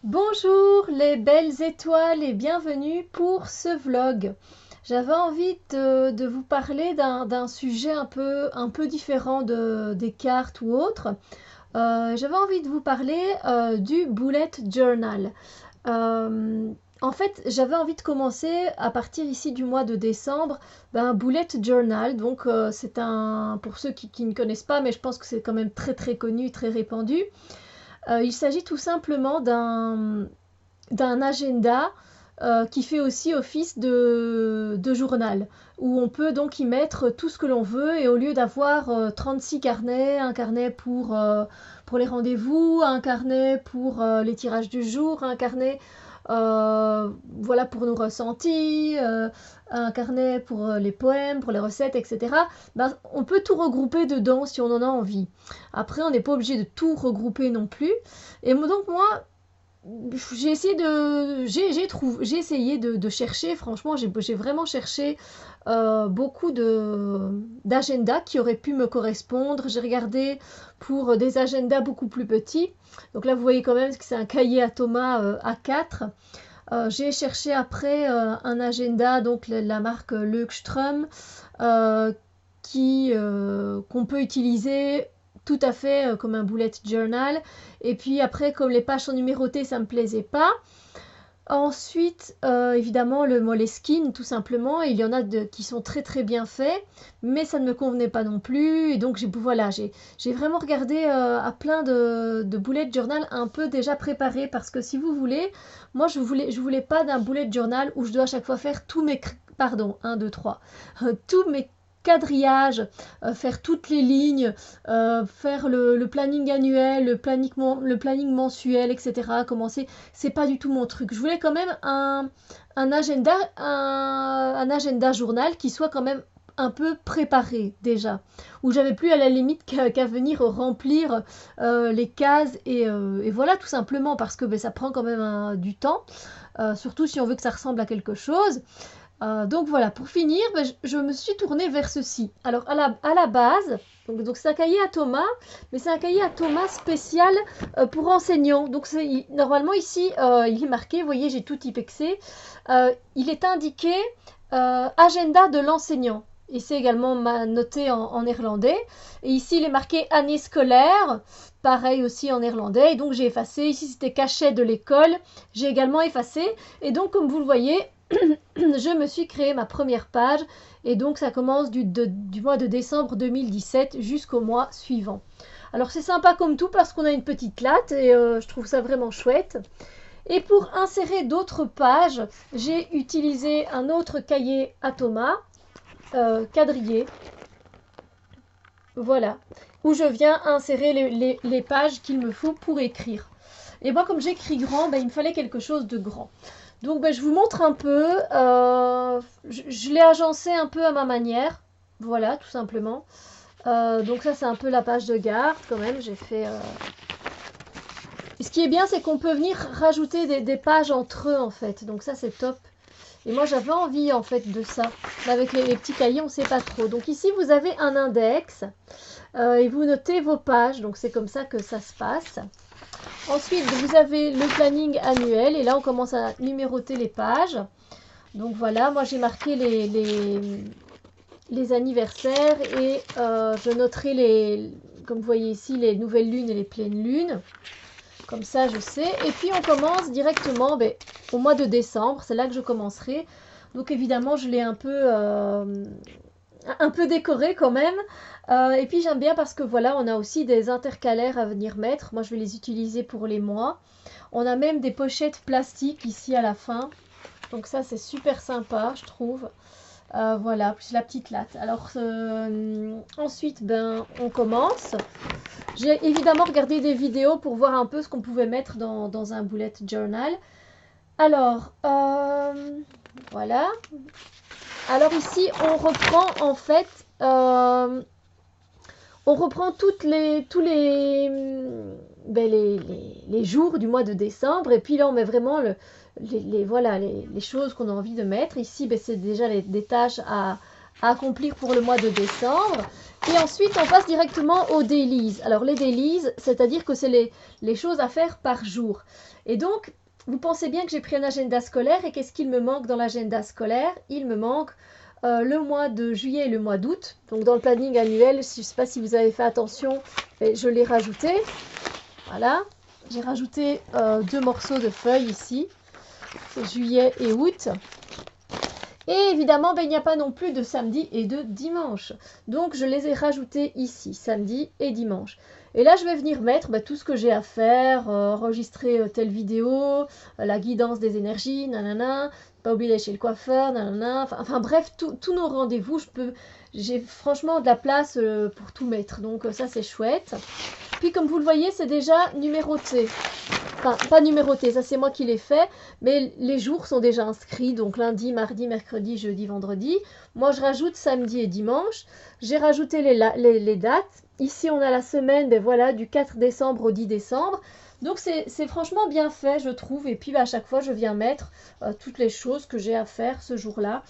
Bonjour les belles étoiles et bienvenue pour ce vlog. J'avais envie de vous parler d'un sujet un peu différent des cartes ou autres. J'avais envie de vous parler du bullet journal. Euh, En fait, j'avais envie de commencer à partir ici du mois de décembre, un bullet journal. Donc, c'est pour ceux qui ne connaissent pas, mais je pense que c'est quand même très très connu, très répandu. Il s'agit tout simplement d'un agenda qui fait aussi office de journal, où on peut donc y mettre tout ce que l'on veut, et au lieu d'avoir 36 carnets, un carnet pour les rendez-vous, un carnet pour les tirages du jour, un carnet voilà pour nos ressentis, un carnet pour les poèmes, pour les recettes, etc. On peut tout regrouper dedans si on en a envie. Après, on n'est pas obligé de tout regrouper non plus. Et donc moi, j'ai essayé de chercher. Franchement, j'ai vraiment cherché beaucoup d'agendas qui auraient pu me correspondre. J'ai regardé pour des agendas beaucoup plus petits. Donc là, vous voyez quand même que c'est un cahier à Thomas A4. J'ai cherché après un agenda, donc la marque Lögström, euh, qu'on peut utiliser tout à fait comme un bullet journal. Et puis après, comme les pages sont numérotées, ça me plaisait pas. Ensuite, évidemment, le Moleskine, tout simplement. Il y en a qui sont très très bien faits, mais ça ne me convenait pas non plus. Et donc, j'ai vraiment regardé à plein de bullet journal un peu déjà préparés. Parce que si vous voulez, moi, je voulais pas d'un bullet journal où je dois à chaque fois faire pardon, 1, 2, 3. Tous mes quadrillages, faire toutes les lignes, faire le planning annuel, le planning mensuel, etc. Commencer, c'est pas du tout mon truc. Je voulais quand même un agenda, un agenda journal qui soit quand même un peu préparé déjà, où j'avais plus à la limite qu'à venir remplir les cases et voilà tout simplement parce que ça prend quand même du temps, surtout si on veut que ça ressemble à quelque chose. Donc voilà, pour finir, je me suis tournée vers ceci. Alors à la base, donc c'est un cahier à Thomas, mais c'est un cahier à Thomas spécial pour enseignants. Donc normalement ici, il est marqué, vous voyez, j'ai tout typexé, il est indiqué agenda de l'enseignant. Et c'est également noté en néerlandais. Et ici, il est marqué année scolaire, pareil aussi en néerlandais. Et donc j'ai effacé. Ici, c'était cachet de l'école. J'ai également effacé. Et donc, comme vous le voyez, je me suis créé ma première page et donc ça commence du mois de décembre 2017 jusqu'au mois suivant. Alors c'est sympa comme tout parce qu'on a une petite latte et je trouve ça vraiment chouette. Et pour insérer d'autres pages, j'ai utilisé un autre cahier à Thomas, quadrillé, voilà, où je viens insérer les pages qu'il me faut pour écrire. Et moi comme j'écris grand, il me fallait quelque chose de grand. Donc je vous montre un peu. Je l'ai agencé un peu à ma manière. Voilà, tout simplement. Donc ça, c'est un peu la page de garde quand même. J'ai fait. Ce qui est bien, c'est qu'on peut venir rajouter des pages entre eux en fait. Donc ça, c'est top. Et moi, j'avais envie en fait de ça. Mais avec les petits cahiers, on ne sait pas trop. Donc ici, vous avez un index et vous notez vos pages. Donc c'est comme ça que ça se passe. Ensuite, vous avez le planning annuel et là, on commence à numéroter les pages. Donc voilà, moi j'ai marqué les anniversaires et je noterai, comme vous voyez ici, les nouvelles lunes et les pleines lunes. Comme ça, je sais. Et puis, on commence directement au mois de décembre. C'est là que je commencerai. Donc évidemment, je l'ai un peu décoré quand même. Et puis j'aime bien parce que voilà, on a aussi des intercalaires à venir mettre. Moi, je vais les utiliser pour les mois. On a même des pochettes plastiques ici à la fin. Donc ça, c'est super sympa, je trouve. Voilà, plus la petite latte. Alors ensuite, on commence. J'ai évidemment regardé des vidéos pour voir un peu ce qu'on pouvait mettre dans un bullet journal. Alors, voilà. Alors ici, on reprend en fait, on reprend tous les jours du mois de décembre. Et puis là, on met vraiment voilà, les choses qu'on a envie de mettre. Ici, c'est déjà des tâches à accomplir pour le mois de décembre. Et ensuite, on passe directement aux dailies. Alors, les dailies, c'est-à-dire que c'est les choses à faire par jour. Et donc, vous pensez bien que j'ai pris un agenda scolaire. Et qu'est-ce qu'il me manque dans l'agenda scolaire? Il me manque le mois de juillet et le mois d'août. Donc, dans le planning annuel, je ne sais pas si vous avez fait attention, mais je l'ai rajouté. Voilà. J'ai rajouté 2 morceaux de feuilles ici. C'est juillet et août. Et évidemment, il n'y a pas non plus de samedi et de dimanche. Donc, je les ai rajoutés ici, samedi et dimanche. Et là, je vais venir mettre tout ce que j'ai à faire, enregistrer telle vidéo, la guidance des énergies, nanana, pas oublier d'aller chez le coiffeur, nanana. Enfin bref, tous nos rendez-vous, j'ai franchement de la place pour tout mettre. Donc, ça, c'est chouette. Puis, comme vous le voyez, c'est déjà numéroté. Enfin, pas numéroté, ça c'est moi qui l'ai fait, mais les jours sont déjà inscrits, donc lundi, mardi, mercredi, jeudi, vendredi. Moi, je rajoute samedi et dimanche. J'ai rajouté les dates. Ici, on a la semaine voilà, du 4 décembre au 10 décembre. Donc, c'est franchement bien fait, je trouve. Et puis, à chaque fois, je viens mettre toutes les choses que j'ai à faire ce jour-là,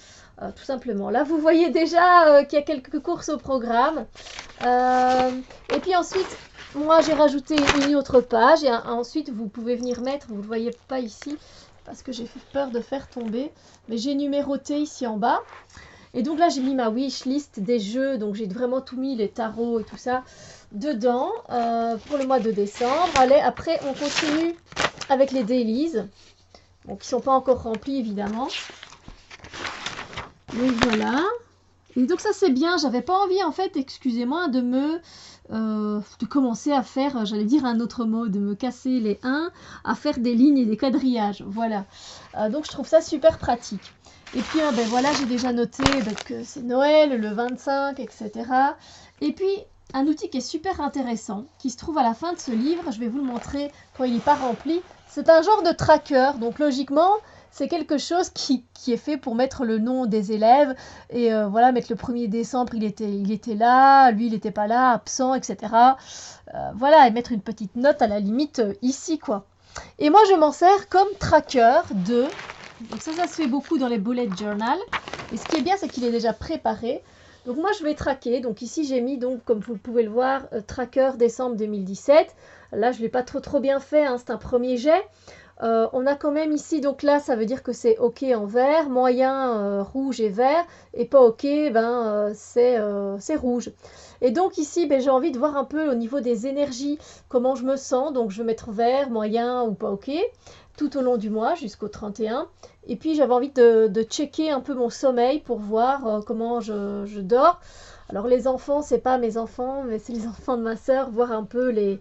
tout simplement. Là, vous voyez déjà qu'il y a quelques courses au programme. Et puis ensuite, moi, j'ai rajouté une autre page et ensuite, vous pouvez venir mettre, vous ne le voyez pas ici, parce que j'ai fait peur de faire tomber, mais j'ai numéroté ici en bas. Et donc là, j'ai mis ma wish list des jeux, donc j'ai vraiment tout mis, les tarots et tout ça, dedans pour le mois de décembre. Allez, après, on continue avec les dailies, bon, qui ne sont pas encore remplis, évidemment. Donc voilà. Et donc ça, c'est bien. J'avais pas envie, en fait, excusez-moi, de commencer à faire, j'allais dire un autre mot, de me casser les 1, à faire des lignes et des quadrillages. Voilà. Donc je trouve ça super pratique. Et puis voilà, j'ai déjà noté que c'est Noël, le 25, etc. Et puis un outil qui est super intéressant, qui se trouve à la fin de ce livre, je vais vous le montrer quand il n'est pas rempli. C'est un genre de tracker, donc logiquement, c'est quelque chose qui est fait pour mettre le nom des élèves et voilà, mettre le 1er décembre, il était là, lui il n'était pas là, absent, etc. Voilà, et mettre une petite note à la limite ici, quoi. Et moi, je m'en sers comme tracker de... Donc ça se fait beaucoup dans les bullet journal. Et ce qui est bien, c'est qu'il est déjà préparé. Donc moi, je vais traquer. Donc ici, j'ai mis, donc, comme vous pouvez le voir, tracker décembre 2017. Là, je ne l'ai pas trop bien fait, hein, c'est un premier jet. On a quand même ici, donc là, ça veut dire que c'est OK en vert, moyen, rouge et vert, et pas OK, c'est rouge. Et donc ici, j'ai envie de voir un peu au niveau des énergies, comment je me sens. Donc je vais mettre vert, moyen ou pas OK, tout au long du mois jusqu'au 31. Et puis j'avais envie de checker un peu mon sommeil pour voir comment je dors. Alors les enfants, c'est pas mes enfants, mais c'est les enfants de ma sœur, voir un peu les...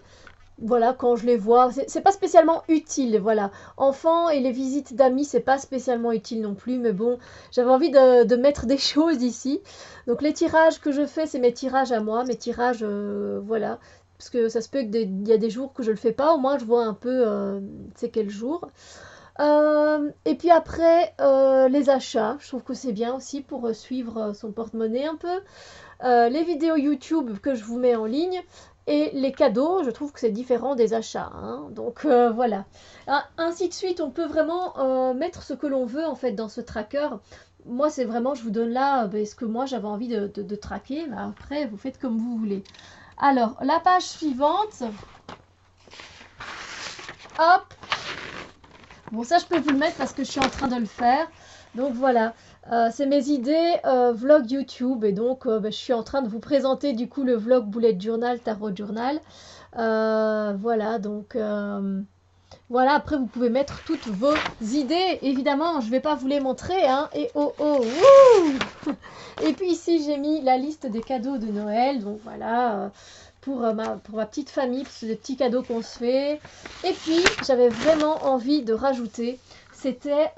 Voilà, quand je les vois, c'est pas spécialement utile, voilà. Enfants et les visites d'amis, c'est pas spécialement utile non plus, mais bon, j'avais envie de mettre des choses ici. Donc les tirages que je fais, c'est mes tirages à moi, mes tirages, voilà. Parce que ça se peut qu'il y a des jours que je le fais pas, au moins je vois un peu c'est quel jour. Et puis après, les achats, je trouve que c'est bien aussi pour suivre son porte-monnaie un peu. Les vidéos YouTube que je vous mets en ligne. Et les cadeaux, je trouve que c'est différent des achats. Hein. Donc voilà. Ainsi de suite, on peut vraiment mettre ce que l'on veut en fait dans ce tracker. Moi, c'est vraiment, je vous donne là ce que moi j'avais envie de traquer. Mais après, vous faites comme vous voulez. Alors, la page suivante. Hop. Bon, ça, je peux vous le mettre parce que je suis en train de le faire. Donc voilà. C'est mes idées vlog YouTube et donc je suis en train de vous présenter du coup le vlog Bullet Journal, Tarot Journal. Voilà, donc voilà, après vous pouvez mettre toutes vos idées. Évidemment, je ne vais pas vous les montrer. Hein, et oh, oh, wouh. Et puis ici, j'ai mis la liste des cadeaux de Noël. Donc voilà, pour ma petite famille, parce que c'est des petits cadeaux qu'on se fait. Et puis, j'avais vraiment envie de rajouter, c'était...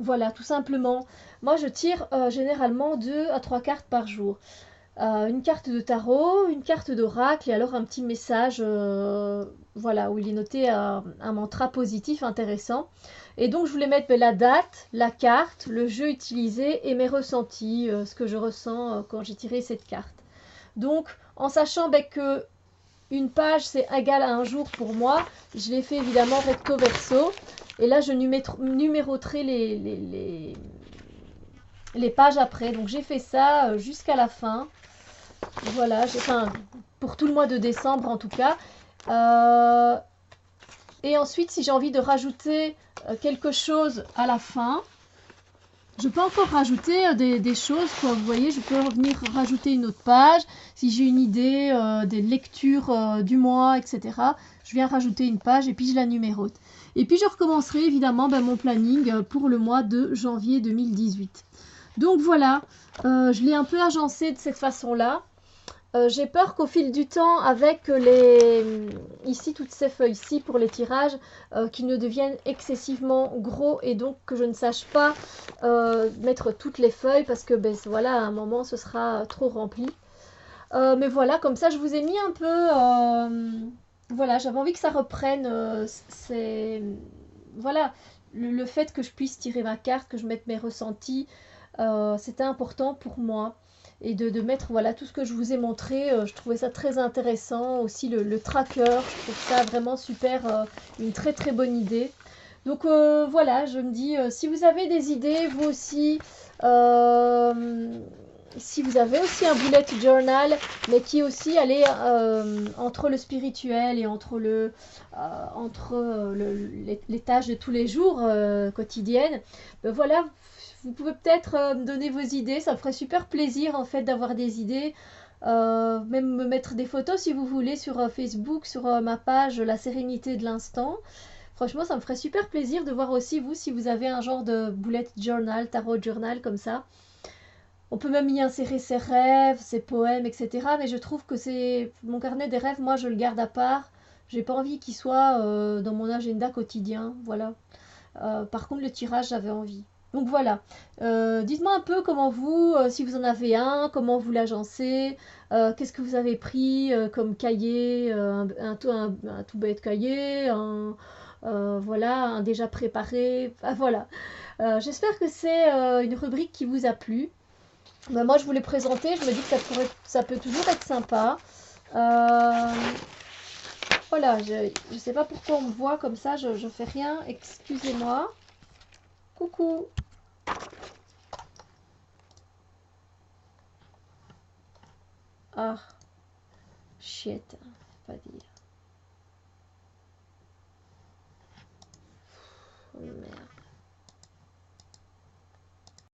voilà, tout simplement. Moi, je tire généralement 2 à 3 cartes par jour. Une carte de tarot, une carte d'oracle et alors un petit message voilà, où il est noté un mantra positif intéressant. Et donc, je voulais mettre la date, la carte, le jeu utilisé et mes ressentis, ce que je ressens quand j'ai tiré cette carte. Donc, en sachant que une page, c'est égal à un jour pour moi, je l'ai fait évidemment recto verso. Et là, je numéroterai les pages après. Donc j'ai fait ça jusqu'à la fin. Voilà, enfin, pour tout le mois de décembre en tout cas. Euh, et ensuite, si j'ai envie de rajouter quelque chose à la fin, je peux encore rajouter des choses, quoi. Vous voyez, je peux revenir rajouter une autre page. Si j'ai une idée des lectures du mois, etc., je viens rajouter une page et puis je la numérote. Et puis je recommencerai évidemment mon planning pour le mois de janvier 2018. Donc voilà, je l'ai un peu agencé de cette façon-là. J'ai peur qu'au fil du temps, avec ici toutes ces feuilles-ci pour les tirages, qu'ils ne deviennent excessivement gros et donc que je ne sache pas mettre toutes les feuilles parce que voilà, à un moment ce sera trop rempli. Mais voilà, comme ça je vous ai mis un peu... voilà, j'avais envie que ça reprenne. Voilà, le fait que je puisse tirer ma carte, que je mette mes ressentis, c'était important pour moi et de mettre voilà tout ce que je vous ai montré. Je trouvais ça très intéressant. Aussi le tracker, je trouve ça vraiment super, une très très bonne idée. Donc voilà, je me dis, si vous avez des idées, vous aussi, si vous avez aussi un bullet journal, mais qui aussi allait entre le spirituel et les tâches de tous les jours quotidiennes, ben voilà, vous pouvez peut-être me donner vos idées. Ça me ferait super plaisir en fait d'avoir des idées. Même me mettre des photos si vous voulez sur Facebook, sur ma page La Sérénité de l'instant. Franchement, ça me ferait super plaisir de voir aussi vous si vous avez un genre de bullet journal, tarot journal comme ça. On peut même y insérer ses rêves, ses poèmes, etc. Mais je trouve que c'est mon carnet des rêves, moi je le garde à part. J'ai pas envie qu'il soit dans mon agenda quotidien, voilà. Par contre, le tirage, j'avais envie. Donc voilà. Dites-moi un peu comment vous, si vous en avez un, comment vous l'agencez, qu'est-ce que vous avez pris comme cahier, un tout bête cahier, voilà, un déjà préparé. Ah, voilà. J'espère que c'est une rubrique qui vous a plu. Ben, moi, je voulais présenter, je me dis que ça peut toujours être sympa. Euh, voilà, je sais pas pourquoi on me voit comme ça, je fais rien, excusez-moi. Coucou. Ah, shit, pas dire. Oh, merde.